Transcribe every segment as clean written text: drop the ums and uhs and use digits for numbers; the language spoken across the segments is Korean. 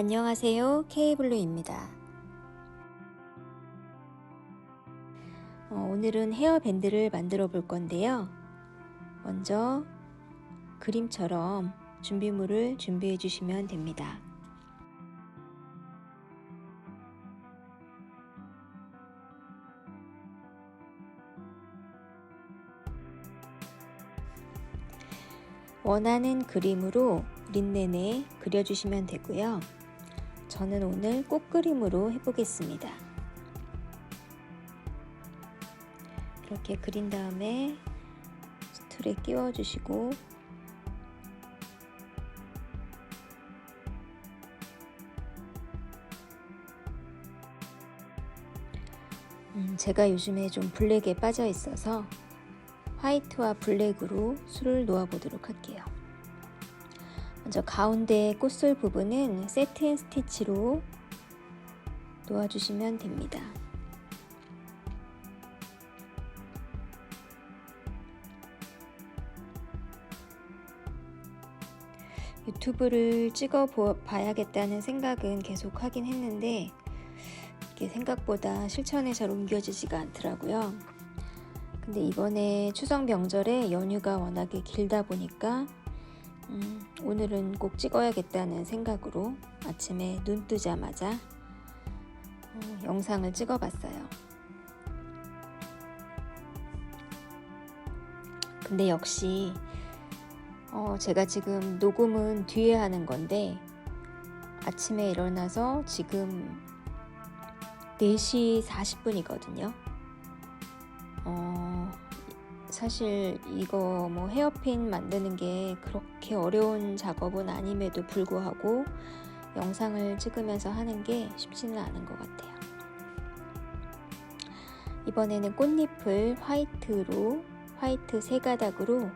안녕하세요, K블루입니다. 오늘은 헤어밴드를 만들어 볼 건데요. 먼저 그림처럼 준비물을 준비해 주시면 됩니다. 원하는 그림으로 린넨에 그려주시면 되고요. 저는 오늘 꽃그림으로 해보겠습니다. 이렇게 그린 다음에 스툴에 끼워주시고 제가 요즘에 좀 블랙에 빠져 있어서 화이트와 블랙으로 술을 놓아 보도록 할게요. 먼저 가운데 꽃술 부분은 세틴 스티치로 놓아주시면 됩니다. 유튜브를 찍어 봐야겠다는 생각은 계속 하긴 했는데 이게 생각보다 실천에 잘 옮겨지지가 않더라고요. 근데 이번에 추석 명절에 연휴가 워낙에 길다 보니까 오늘은 꼭 찍어야겠다는 생각으로 아침에 눈 뜨자마자 영상을 찍어 봤어요. 근데 역시 제가 지금 녹음은 뒤에 하는 건데 아침에 일어나서 지금 4시 40분이거든요. 사실 이거 뭐 헤어핀 만드는 게 그렇게 어려운 작업은 아님에도 불구하고 영상을 찍으면서 하는 게 쉽지는 않은 것 같아요. 이번에는 꽃잎을 화이트 3가닥으로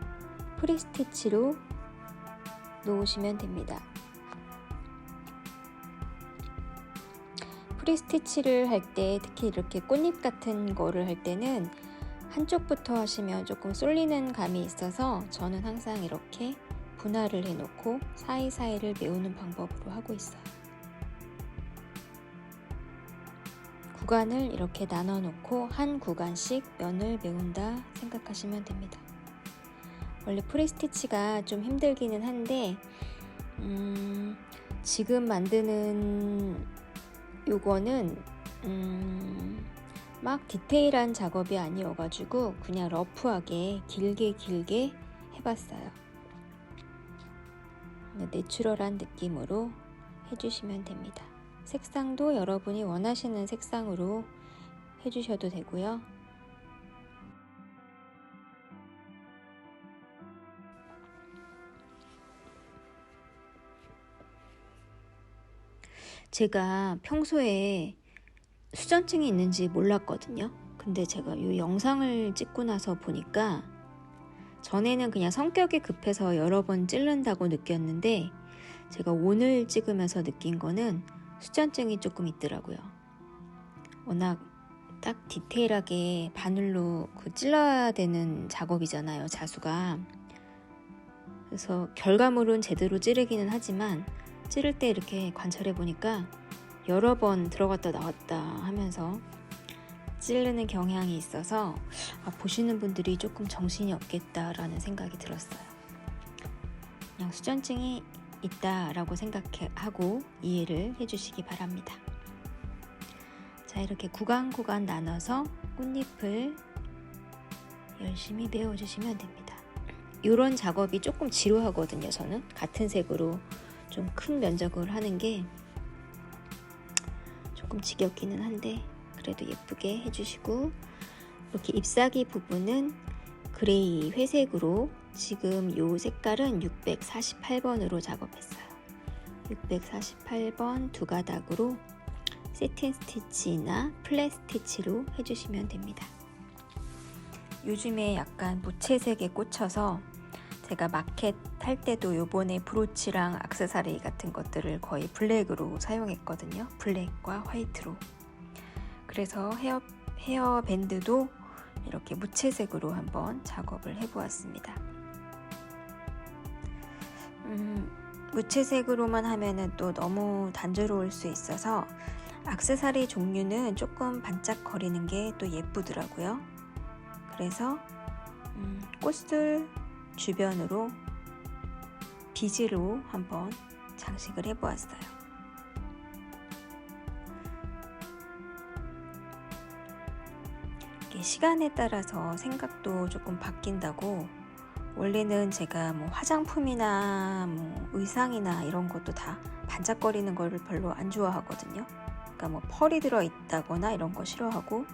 프리스티치로 놓으시면 됩니다. 프리스티치를 할 때 특히 이렇게 꽃잎 같은 거를 할 때는 한쪽부터 하시면 조금 쏠리는 감이 있어서 저는 항상 이렇게 분할을 해놓고 사이사이를 메우는 방법으로 하고 있어요. 구간을 이렇게 나눠 놓고 한 구간씩 면을 메운다 생각하시면 됩니다. 원래 프리스티치가 좀 힘들기는 한데 지금 만드는 요거는 막 디테일한 작업이 아니어가지고 그냥 러프하게 길게 해봤어요. 내추럴한 느낌으로 해주시면 됩니다. 색상도 여러분이 원하시는 색상으로 해주셔도 되고요. 제가 평소에 수전증이 있는지 몰랐거든요. 근데 제가 이 영상을 찍고 나서 보니까 전에는 그냥 성격이 급해서 여러 번 찌른다고 느꼈는데 제가 오늘 찍으면서 느낀 거는 수전증이 조금 있더라고요. 워낙 딱 디테일하게 바늘로 찔러야 되는 작업이잖아요, 자수가. 그래서 결과물은 제대로 찌르기는 하지만 찌를 때 이렇게 관찰해 보니까 여러 번 들어갔다 나왔다 하면서 찌르는 경향이 있어서 보시는 분들이 조금 정신이 없겠다라는 생각이 들었어요. 그냥 수전증이 있다라고 생각하고 이해를 해주시기 바랍니다. 자, 이렇게 구간 나눠서 꽃잎을 열심히 메워주시면 됩니다. 이런 작업이 조금 지루하거든요. 저는 같은 색으로 좀 큰 면적을 하는 게 조금 지겹기는 한데 그래도 예쁘게 해주시고, 이렇게 잎사귀 부분은 그레이 회색으로 지금 요 색깔은 648번으로 작업했어요. 648번 2가닥으로 세틴 스티치나 플랫 스티치로 해주시면 됩니다. 요즘에 약간 무채색에 꽂혀서 제가 마켓 할 때도 요번에 브로치랑 액세서리 같은 것들을 거의 블랙으로 사용했거든요. 블랙과 화이트로. 그래서 헤어 밴드도 이렇게 무채색으로 한번 작업을 해보았습니다. 무채색으로만 하면은 또 너무 단조로울 수 있어서 액세서리 종류는 조금 반짝거리는 게 또 예쁘더라고요. 그래서 꽃을 주변으로 비즈로 한번 장식을 해보았어요. 이게 시간에 따라서 생각도 조금 바뀐다고, 원래는 제가 뭐 화장품이나 뭐 의상이나 이런 것도 다 반짝거리는 걸 별로 안 좋아하거든요. 그러니까 뭐 펄이 들어있다거나 이런 거 싫어하고,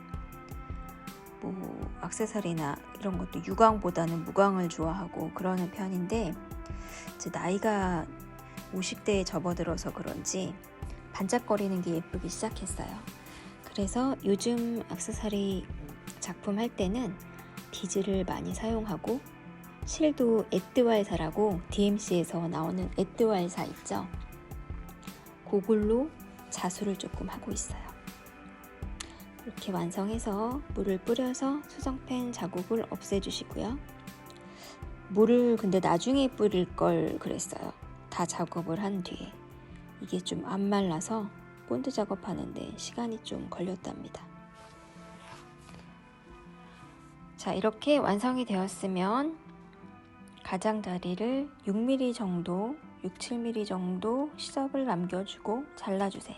뭐 액세서리나 이런 것도 유광보다는 무광을 좋아하고 그러는 편인데, 이제 나이가 50대에 접어들어서 그런지 반짝거리는 게 예쁘기 시작했어요. 그래서 요즘 액세서리 작품 할 때는 비즈를 많이 사용하고, 실도 에뜨왈사라고 DMC에서 나오는 에뜨왈사 있죠? 그걸로 자수를 조금 하고 있어요. 이렇게 완성해서 물을 뿌려서 수정펜 자국을 없애주시고요. 물을 근데 나중에 뿌릴 걸 그랬어요. 다 작업을 한 뒤에. 이게 좀 안 말라서 본드 작업하는데 시간이 좀 걸렸답니다. 자, 이렇게 완성이 되었으면 가장자리를 6mm 정도, 6, 7mm 정도 시접을 남겨주고 잘라주세요.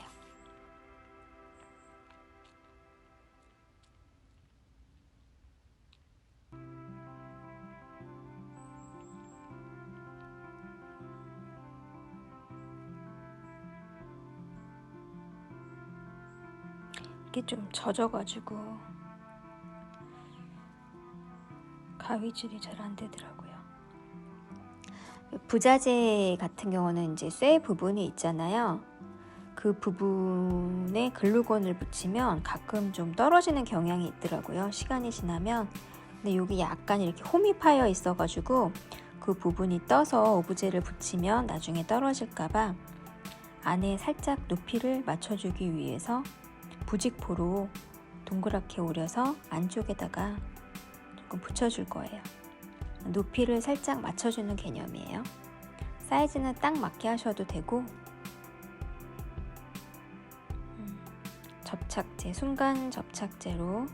이게 좀 젖어가지고 가위질이 잘 안 되더라고요. 부자재 같은 경우는 이제 쇠 부분이 있잖아요. 그 부분에 글루건을 붙이면 가끔 좀 떨어지는 경향이 있더라고요. 시간이 지나면. 근데 여기 약간 이렇게 홈이 파여 있어가지고 그 부분이 떠서 오브제를 붙이면 나중에 떨어질까봐 안에 살짝 높이를 맞춰주기 위해서 부직포로 동그랗게 오려서 안쪽에다가 조금 붙여줄 거예요. 높이를 살짝 맞춰주는 개념이에요. 사이즈는 딱 맞게 하셔도 되고, 접착제, 순간 접착제로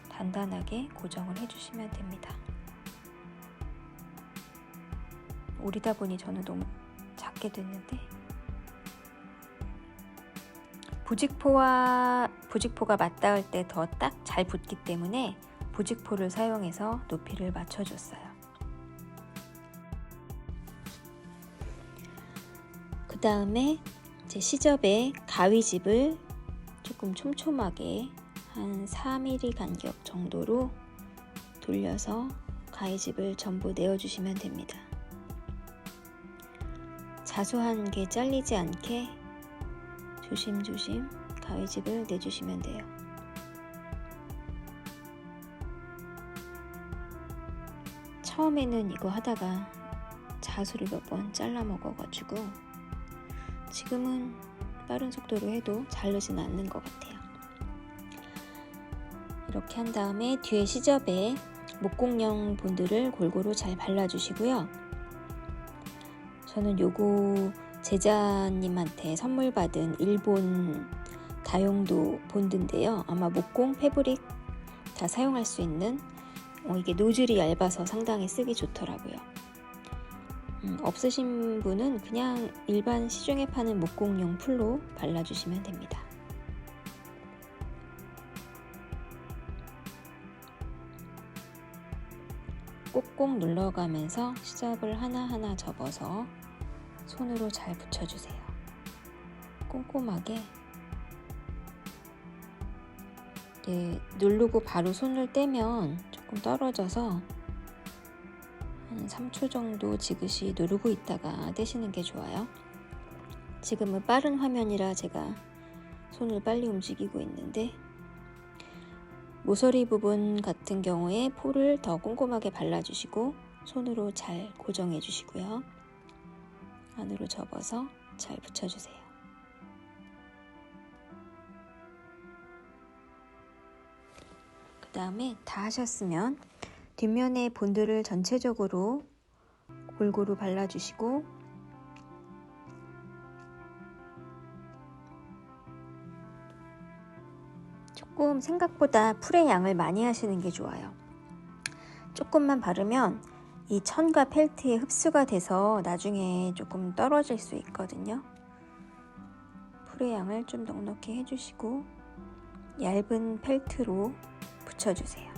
단단하게 고정을 해주시면 됩니다. 오리다 보니 저는 너무 작게 됐는데, 부직포가 맞닿을 때 더 딱 잘 붙기 때문에 부직포를 사용해서 높이를 맞춰줬어요. 그 다음에 이제 시접에 가위집을 조금 촘촘하게 한 4mm 간격 정도로 돌려서 가위집을 전부 내어주시면 됩니다. 자수한 게 잘리지 않게 조심조심 가위집을 내주시면 돼요. 처음에는 이거 하다가 자수를 몇 번 잘라 먹어가지고 지금은 빠른 속도로 해도 자르진 않는 것 같아요. 이렇게 한 다음에 뒤에 시접에 목공용 본드를 골고루 잘 발라주시고요. 저는 요거 제자님한테 선물 받은 일본 다용도 본드인데요. 아마 목공, 패브릭 다 사용할 수 있는, 이게 노즐이 얇아서 상당히 쓰기 좋더라고요. 없으신 분은 그냥 일반 시중에 파는 목공용 풀로 발라주시면 됩니다. 꼭꼭 눌러가면서 시접을 하나하나 접어서 손으로 잘 붙여주세요. 꼼꼼하게. 누르고 바로 손을 떼면 조금 떨어져서 한 3초 정도 지그시 누르고 있다가 떼시는 게 좋아요. 지금은 빠른 화면이라 제가 손을 빨리 움직이고 있는데, 모서리 부분 같은 경우에 포를 더 꼼꼼하게 발라주시고 손으로 잘 고정해 주시고요. 안으로 접어서 잘 붙여주세요. 그 다음에 다 하셨으면 뒷면의 본드를 전체적으로 골고루 발라주시고 조금 생각보다 풀의 양을 많이 하시는 게 좋아요. 조금만 바르면 이 천과 펠트에 흡수가 돼서 나중에 조금 떨어질 수 있거든요. 풀의 양을 좀 넉넉히 해주시고 얇은 펠트로 붙여주세요.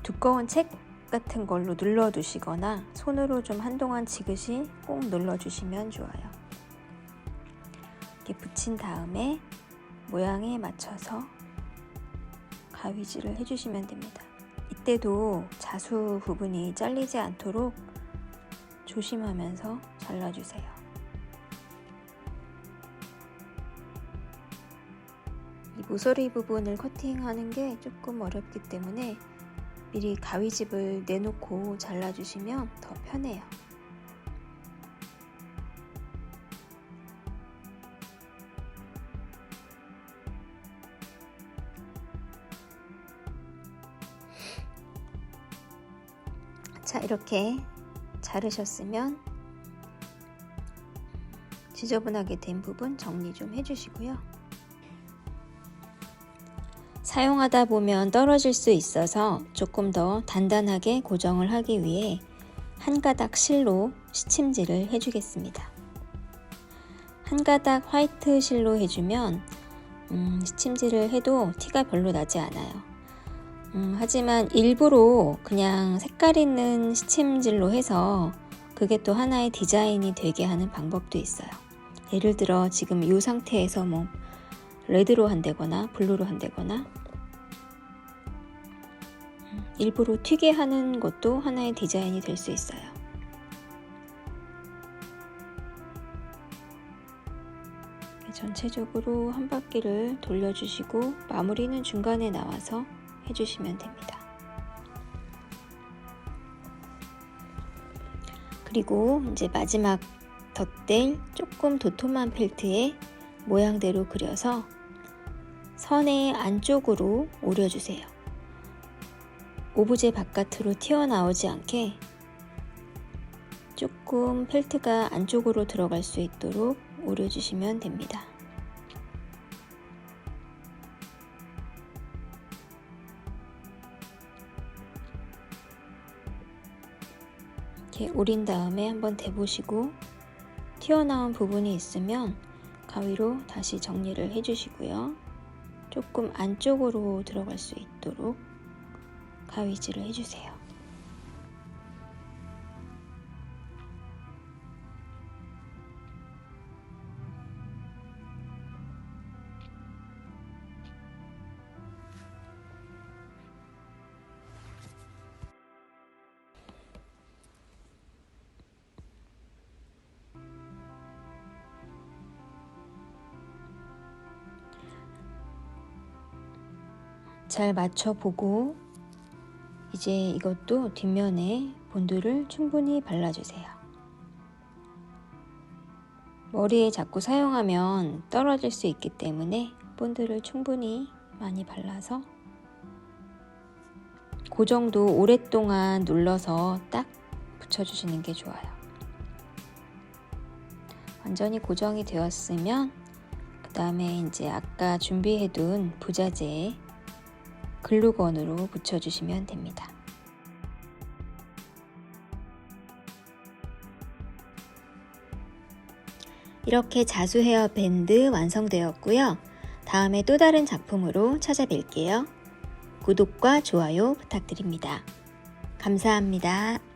두꺼운 책 같은 걸로 눌러두시거나 손으로 좀 한동안 지그시 꼭 눌러주시면 좋아요. 이렇게 붙인 다음에 모양에 맞춰서 가위질을 해주시면 됩니다. 이때도 자수 부분이 잘리지 않도록 조심하면서 잘라주세요. 이 모서리 부분을 커팅하는 게 조금 어렵기 때문에 미리 가위집을 내놓고 잘라주시면 더 편해요. 자, 이렇게 자르셨으면 지저분하게 된 부분 정리 좀 해주시고요. 사용하다 보면 떨어질 수 있어서 조금 더 단단하게 고정을 하기 위해 한 가닥 실로 시침질을 해주겠습니다. 한 가닥 화이트 실로 해주면 시침질을 해도 티가 별로 나지 않아요. 하지만 일부러 그냥 색깔 있는 시침질로 해서 그게 또 하나의 디자인이 되게 하는 방법도 있어요. 예를 들어 지금 이 상태에서 뭐 레드로 한다거나 블루로 한다거나 일부러 튀게 하는 것도 하나의 디자인이 될 수 있어요. 전체적으로 한 바퀴를 돌려주시고 마무리는 중간에 나와서 해주시면 됩니다. 그리고 이제 마지막 덧댈 조금 도톰한 펠트에 모양대로 그려서 선의 안쪽으로 오려주세요. 오브제 바깥으로 튀어나오지 않게 조금 펠트가 안쪽으로 들어갈 수 있도록 오려주시면 됩니다. 이렇게 오린 다음에 한번 대보시고 튀어나온 부분이 있으면 가위로 다시 정리를 해주시고요. 조금 안쪽으로 들어갈 수 있도록 가위질을 해주세요. 잘 맞춰보고 이제 이것도 뒷면에 본드를 충분히 발라주세요. 머리에 자꾸 사용하면 떨어질 수 있기 때문에 본드를 충분히 많이 발라서 그 정도 오랫동안 눌러서 딱 붙여주시는 게 좋아요. 완전히 고정이 되었으면 그 다음에 이제 아까 준비해둔 부자재에 글루건으로 붙여주시면 됩니다. 이렇게 자수 헤어 밴드 완성되었고요. 다음에 또 다른 작품으로 찾아뵐게요. 구독과 좋아요 부탁드립니다. 감사합니다.